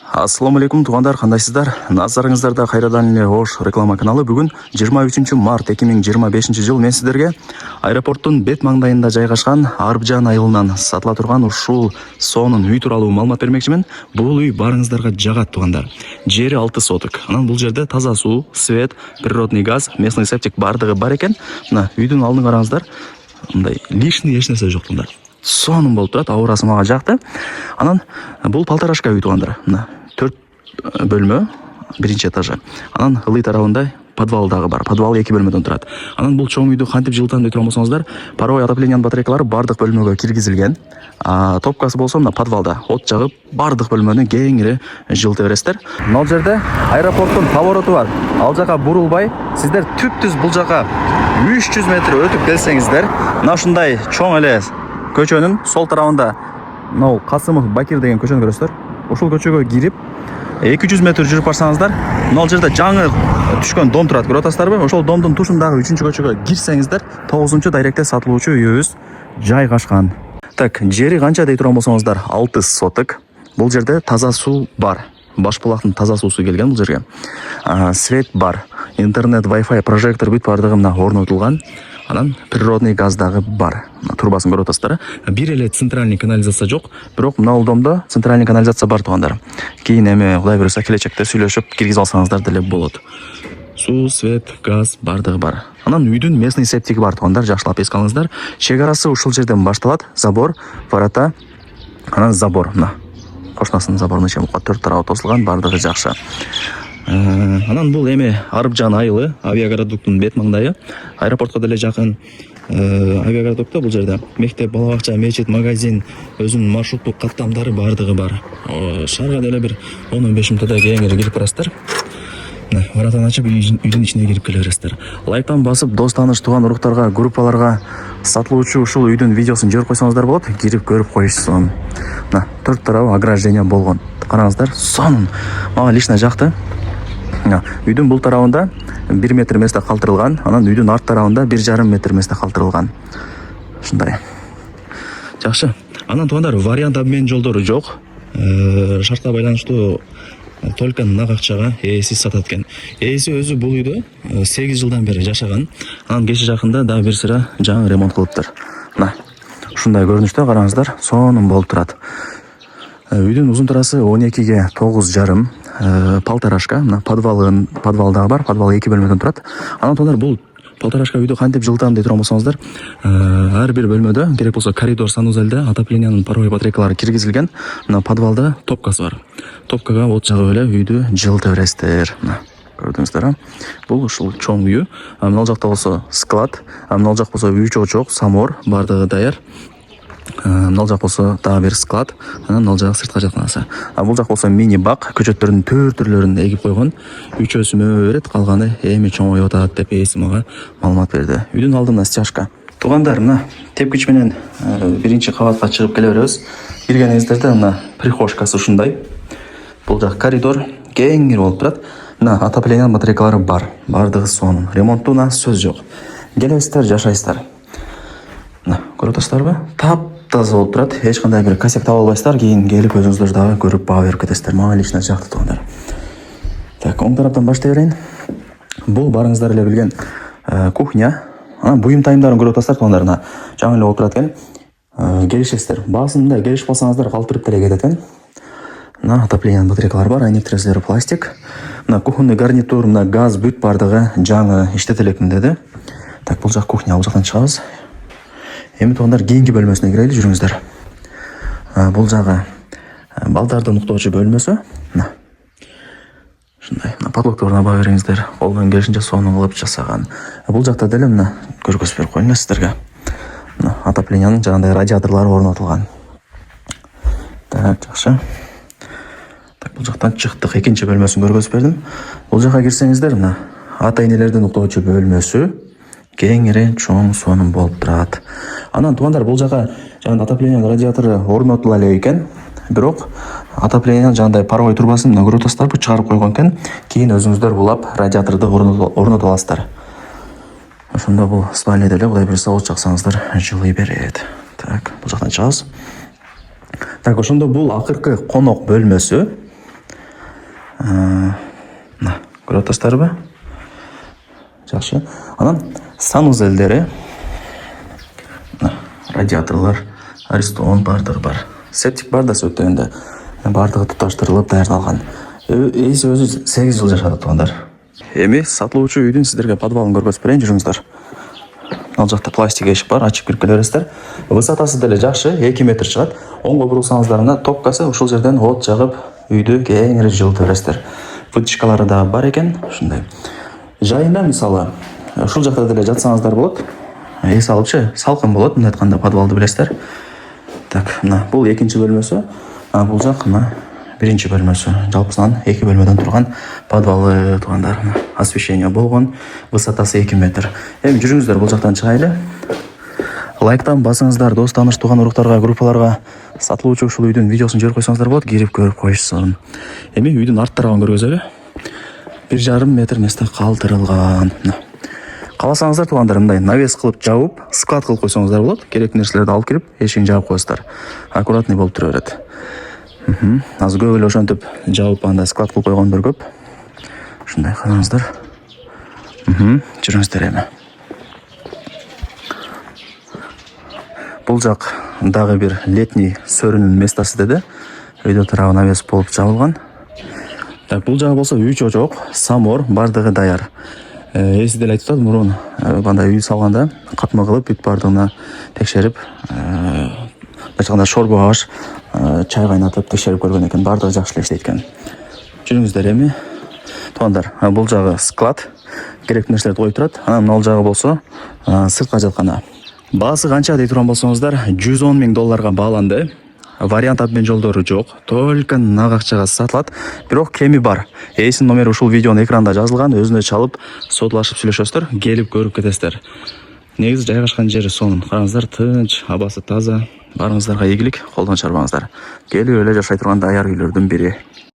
Ассаламу алейкум туғандар, қандайсыздар? Назарыңыздарда қайрадан эле Ош реклама каналы. Бүгін 23 март 2025 жыл мен сіздерге аэропорттун бет маңдайында жайгашкан Арбжан айылынан сатыла турган ушул сонун үй тууралуу маалымат бермекчимин. Бул үй барыңыздарга жагат туғандар. Жери 6 соток. Анан бул жерде таза суу, свет, природный газ, местный септик бардыгы бар экен. Мына үйдүн алдын караңыздар. Мындай лишний эч нерсе жок туғандар. Сонун болуп турат, аурасы мага жакты. Анан бул полторашка үй туғандар. Мына 4 бөлмө, биринчи этажы. Анан ылый тарабында подвал дагы бар. Подвал 2 бөлмөдөн турат. Анан бул чоң үйдү кантип жылытам деп турган болсоңуздар, паровой отоплениянын батарейкалары бардык бөлмөгө киргизилген. Топкасы болсо мына подвалда от жагып, бардык бөлмөнү кеңири жылыта бересиздер. Мына жерде аэропорттун повороту бар. Ал жака бурулбай, сиздер түп-түз бул жака 300 метр өтүп келсеңиздер, мына ушундай чоң эле көчөнүн сол тарабында мына Касымов Бакир деген көчөнү көрөсүздөр. Ушул көчөгө кирип 200 метр жүрүп барсаңыздар, мына жерде жаңы түшкөн дом турат, көрүп атасыздарбы? Ошол домдун тушундагы 3-чү көчөгө кирсеңиздер, 9-чу дайректе сатылуучу үйүбүз жайгашкан. Так, жери канча дей турган болсоңуздар, 6 соток. Бул жерде таза суу бар. Башбулактын таза суусу келген бул жерге. Свет бар. Интернет, Wi-Fi, прожектор бүт бардыгы мына орнотулган. Анан природный газ дагы бар. Трубасын көрүп атасыздар. Бир эле центральный канализация жок, бирок мына домдо центральный канализация бар тугандар. Кийин эми Кудай буйруса келечекте сүйлөшүп киргизип алсаңыздар деле болот. Суу, свет, газ бардыгы бар. Анан үйдүн местный септиги бар тугандар, жакшылап эске алыңыздар. Чек арасы ушул жерден башталат. Забор, ворота, анан забор. Мына кошунасынын заборуна чейин 4 тарабы тосулган, бардыгы жакшы. Анан бул эми Арбжан айылы, авиагородоктун бет маңдайы, аэропортко деле жакын. Авиагородокто бул жерде мектеп, бала бакча, мечит, магазин, өзүнүн маршруттук каттамдары бардыгы бар. Шаарга деле бир 10-15 мүнөттө кеңири кирип барасыздар. Воротаны ачып үйдүн ичине кирип келе бересиздер. Лайктан басып, дос тааныш, тууган уруктарга, группаларга сатылуучу ушул үйдүн видеосун жиберип койсоңуздар болот, кирип көрүп коюшсун. Мына 4 тарабы ограждение болгон. Караңыздар, сонун. Мага лично жакты. Үйдүн бул тарабында 1 метр месте калтырылган, анан үйдүн арт тарабында 1,5 метр месте калтырылган. Ушундай. Жакшы. Анан туугандар, вариант обмен жолдору жок. Шартка байланыштуу только нак акчага ээси сатат экен. Ээси өзү бул үйдө 8 жылдан бери жашаган. Анан кече жакында дагы бир сыра жаңы ремонт кылыптыр. Мына ушундай көрүнүштө караңыздар, сонун болуп турат. Үйдүн узун турасы 12ге 9,5. Полторашка, мына подвал дагы бар, подвал 2 бөлмөдөн турат. Анан туугандар, бул полторашка үйдү кантип жылытам дей турган болсоңуздар, ар бир бөлмөдө керек болсо коридор, санузелде отоплениянын паровой батарейкалары киргизилген. Мына подвалда топкасы бар. Топкага от жагып эле үйдү жылыта бересиздер. Мына көрдүңүздөр. Бул ушул чоң үй. Мына жакта болсо склад, мына жак болсо үй чочок, самор бардыгы даяр. Мына жак болсо дагы бир склад, анан мына жак сыртка жатканасы. Бул жак болсо мини бак, көчөттөрдүн түрлөрүн эгип койгон. Үчөөсү берет, калганы эми чоңоюп атат деп ээси мага маалымат берди. Үйдүн алдында стяжка. Туугандар, мына тепкич менен биринчи кабатка чыгып келе беребиз. Киргениңиздерде мына прихожкасы ушундай. Бул жак коридор кеңири болуп турат. Мына отоплениянын батарейкалары бар. Бардыгы сонун. Ремонттуна сөз жок. Келесиздер, жашайсыздар. Мына көрүп атасыздарбы? Таза болуп турат. Эч кандай бир косяк таба албайсыздар. Кийин келип өзүңүздөр дагы көрүп баа берип кетесиздер. Мага лично жакты тугандар. Так, оң тараптан баштай берейин. Бул барыңыздар эле билген кухня. Анан буюм тайымдарын көрүп атасыздар тугандар. Жаңы эле болуп турат экен. Келишесиздер. Баасында келишип калсаңыздар калтырып деле кетет экен. Мына отоплениянын батарейкалары бар, айнек терезелери пластик. Мына кухонный гарнитур, мына газ бүт бардыгы жаңы иштетилекин деди. Так, бул жак кухня, бул жактан чыгабыз. Эми туугандар, кийинки бөлмөсүнө кирели, жүрүңүздөр. Бул жагы балдардын уктоочу бөлмөсү. Мына ушундай. Мына подлокторуна баа бериңиздер. Колдон келишинче сонун кылып жасаган. Бул жакта деле мына көргөзүп берип коеюн сиздерге. Мына отоплениянын жагындай радиаторлору орнотулган. Так, жакшы. Так, бул жактан чыктык, экинчи бөлмөсүн көргөзүп бердим. Бул жака кирсеңиздер, мына ата-энелердин уктоочу бөлмөсү кеңири чоң сонун болуп турат. Анан туугандар, бул жака жана отоплениянын радиатору орнотула эле экен, бирок отоплениянын жагындай паровой трубасын мына көрүп атасыздарбы, чыгарып койгон экен. Кийин өзүңүздөр булап радиаторду орнотуп аласыздар. Ошондо бул спальныйда эле Кудай буйруса от жаксаңыздар жылый берет. Так, бул жактан чыгабыз. Так, ошондо бул акыркы конок бөлмөсү. Мына көрүп атасыздарбы? Жакшы. Анан санузелдери, радиаторлор, аристон бардыгы бар. Септик бар да сөттө энди. Бардыгы туташтырылып даярдалган. Эси өзү 8 жыл жашады туугандар. Эми сатылуучу үйдүн сиздерге подвалын көргөзүп берейин, жүрүңүздөр. Ал жакта пластик эшик бар, ачып кирип келе бересиздер. Высотасы деле жакшы, 2 метр чыгат. Оңго бурулсаңыздар мына топкасы ушул жерден от жагып, үйдү кеңири жылытып бересиздер. Вытяжкалары да бар экен, ушундай. Жайында мисалы, ушул жакта деле жатсаңыздар болот. Эс алыпчы, салкын болот, мындай айтканда подвалды билесиздер. Так, мына бул экинчи бөлмөсү, бул жак мына биринчи бөлмөсү. Жалпысынан 2 бөлмөдөн турган подвалы туугандар. Освещение болгон, высотасы 2 метр. Эми жүрүңүздөр, бул жактан чыгайлы. Лайктан басыңыздар, дос, тааныш, тууган уруктарга, группаларга сатылуучу ушул үйдүн видеосун жиберип койсоңуздар болот, кирип көрүп коюшсун. Эми үйдүн арт тарабын көргөзөлү. 1,5 метр место калтырылган. Кааласаңыздар туугандар, мындай навес кылып жабып, склад кылып койсоңуздар болот. Керектүү нерселерди алып кирип, эшигин жаап коесуздар. Аккуратный болуп тура берет. Азыр көп эле ошентип жабып андай склад кылып койгондор көп. Ушундай караңыздар. Жүрүңүздөр эми. Бул жак дагы бир летний сөрүнүн местосы деди. Үйдө тарабы навес болуп жабылган. Так, бул жагы болсо үй чочок, самор, бардыгы даяр. Эси деле айтып атат, мурун бандай үй салганда катма кылып бүт бардыгына текшерип, айтканда шорбо аш, чай кайнатып текшерип көргөн экен. Бардыгы жакшы эле иштейт экен. Жүрүңүздөр эми. Туугандар, бул жагы склад, керектүү нерселерди коюп турат. Анан бул жагы болсо сыртка жаткана. Баасы канча дей турган болсоңуздар, $110,000 бааланды. Вариант обмен жолдору жок, только нак акчага сатылат. Бирок кеми бар. Эсинин номери ушул видеонун экранында жазылган, өзүнө чалып, содулашып сүйлөшөсүздөр, келип көрүп кетесиздер. Негизи жайгашкан жери сонун. Караңыздар, тынч, абасы таза. Барыңыздарга ийгилик, колдон чарбаңыздар. Келип эле жашай турган даяр үйлөрдүн бири.